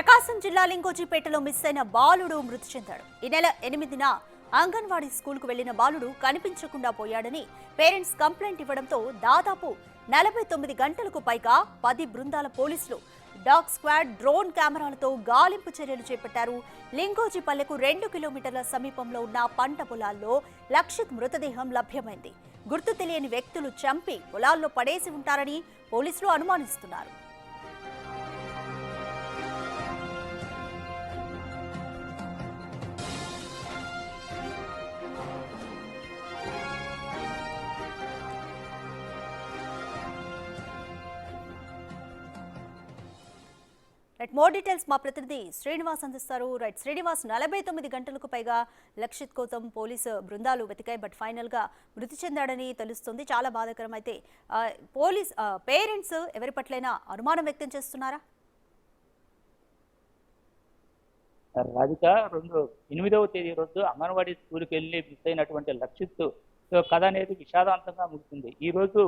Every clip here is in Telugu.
ప్రకాశం జిల్లా లింగోజిపేటలో మిస్ అయిన బాలుడు మృతి చెందాడు. ఈ నెల 8న అంగన్వాడీ స్కూల్కు వెళ్లిన బాలుడు కనిపించకుండా పోయాడని పేరెంట్స్ కంప్లైంట్ ఇవ్వడంతో దాదాపు 49 గంటలకు పైగా 10 బృందాల పోలీసులు డాగ్ స్క్వాడ్ డ్రోన్ కెమెరాలతో గాలింపు చర్యలు చేపట్టారు. లింగోజిపల్లెకు 2 కిలోమీటర్ల సమీపంలో ఉన్న పంట పొలాల్లో లక్షిత్ మృతదేహం లభ్యమైంది. గుర్తు తెలియని వ్యక్తులు చంపి పొలాల్లో పడేసి ఉంటారని పోలీసులు అనుమానిస్తున్నారు. మోర్ డీటెయిల్స్ మా ప్రతినిధి శ్రీనివాస్ అందిస్తారు. శ్రీనివాస్, 49 గంటలకు పైగా లక్షిత్ కోసం పోలీసు బృందాలు వెతికాయి. బట్ ఫైనల్ గా మృతి చెందాడని తెలుస్తుంది. చాలా బాధాకరం. అయితే పేరెంట్స్ ఎవరి పట్లైనా అనుమానం వ్యక్తం చేస్తున్నారా? రాధిక 8వ తేదీ రోజు అంగన్వాడీ స్కూల్కి వెళ్ళి మిస్ అయినటువంటి లక్షిత్ కథ అనేది విషాదాంతంగా ముగిసింది. ఈ రోజు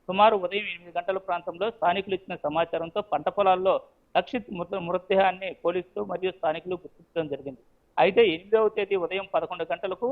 సుమారు ఉదయం 8 గంటల ప్రాంతంలో స్థానికులు ఇచ్చిన సమాచారంతో పంట పొలాల్లో లక్షిత్ మృతదేహాన్ని పోలీసులు మరియు స్థానికులు గుర్తించడం జరిగింది. అయితే 8వ తేదీ ఉదయం 11 గంటలకు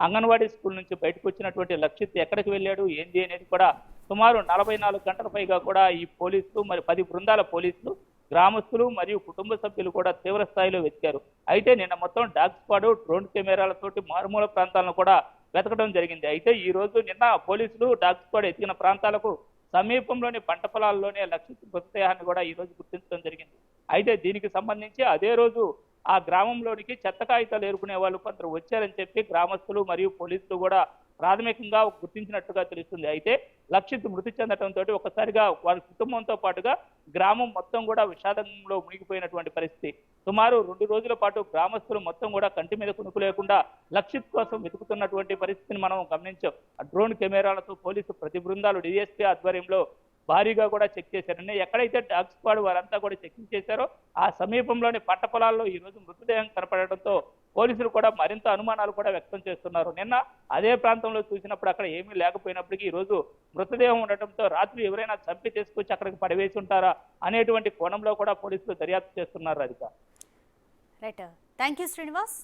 అంగన్వాడీ స్కూల్ నుంచి బయటకు వచ్చినటువంటి లక్షిత్ ఎక్కడికి వెళ్ళాడు ఏంది అనేది కూడా సుమారు 44 గంటల పైగా కూడా ఈ పోలీసులు మరి 10 బృందాల పోలీసులు, గ్రామస్తులు మరియు కుటుంబ సభ్యులు కూడా తీవ్ర స్థాయిలో వెతికారు. అయితే నిన్న మొత్తం డాగ్ స్క్వాడ్ డ్రోన్ కెమెరాలతోటి మారుమూల ప్రాంతాలను కూడా వెతకడం జరిగింది. అయితే ఈ రోజు నిన్న పోలీసులు డాగ్ స్క్వాడ్ ఎతికిన ప్రాంతాలకు సమీపంలోని పంట పొలాల్లోనే లక్షిత్ మృతదేహాన్ని కూడా ఈ రోజు గుర్తించడం జరిగింది. అయితే దీనికి సంబంధించి అదే రోజు ఆ గ్రామంలోనికి చెత్త కాగితాలు ఏరుకునే వాళ్ళు కొందరు వచ్చారని చెప్పి గ్రామస్తులు మరియు పోలీసులు కూడా ప్రాథమికంగా గుర్తించినట్టుగా తెలుస్తుంది. అయితే లక్షిత్ మృతి చెందడంతో ఒకసారిగా వారి కుటుంబంతో పాటుగా గ్రామం మొత్తం కూడా విషాదంలో మునిగిపోయినటువంటి పరిస్థితి. సుమారు 2 రోజుల పాటు గ్రామస్తులు మొత్తం కూడా కంటి మీద కునుకు లేకుండా లక్షిత్ కోసం వెతుకుతున్నటువంటి పరిస్థితిని మనం గమనించాం. డ్రోన్ కెమెరాలతో పోలీసు ప్రతి బృందాలు డిఎస్పీ ఆధ్వర్యంలో భారీగా కూడా చెక్ చేశారని, ఎక్కడైతే డాగ్ స్క్వాడ్ వారంతా కూడా చెకింగ్ చేశారో ఆ సమీపంలోని పంట పొలాల్లో ఈ రోజు మృతదేహం కనపడడంతో పోలీసులు కూడా మరింత అనుమానాలు కూడా వ్యక్తం చేస్తున్నారు. నిన్న అదే ప్రాంతంలో చూసినప్పుడు అక్కడ ఏమీ లేకపోయినప్పటికీ ఈ రోజు మృతదేహం ఉండటంతో రాత్రి ఎవరైనా చంపి తీసుకొచ్చి అక్కడికి పడవేసి ఉంటారా అనేటువంటి కోణంలో కూడా పోలీసులు దర్యాప్తు చేస్తున్నారు. Radhika. Right, thank you Srinivas.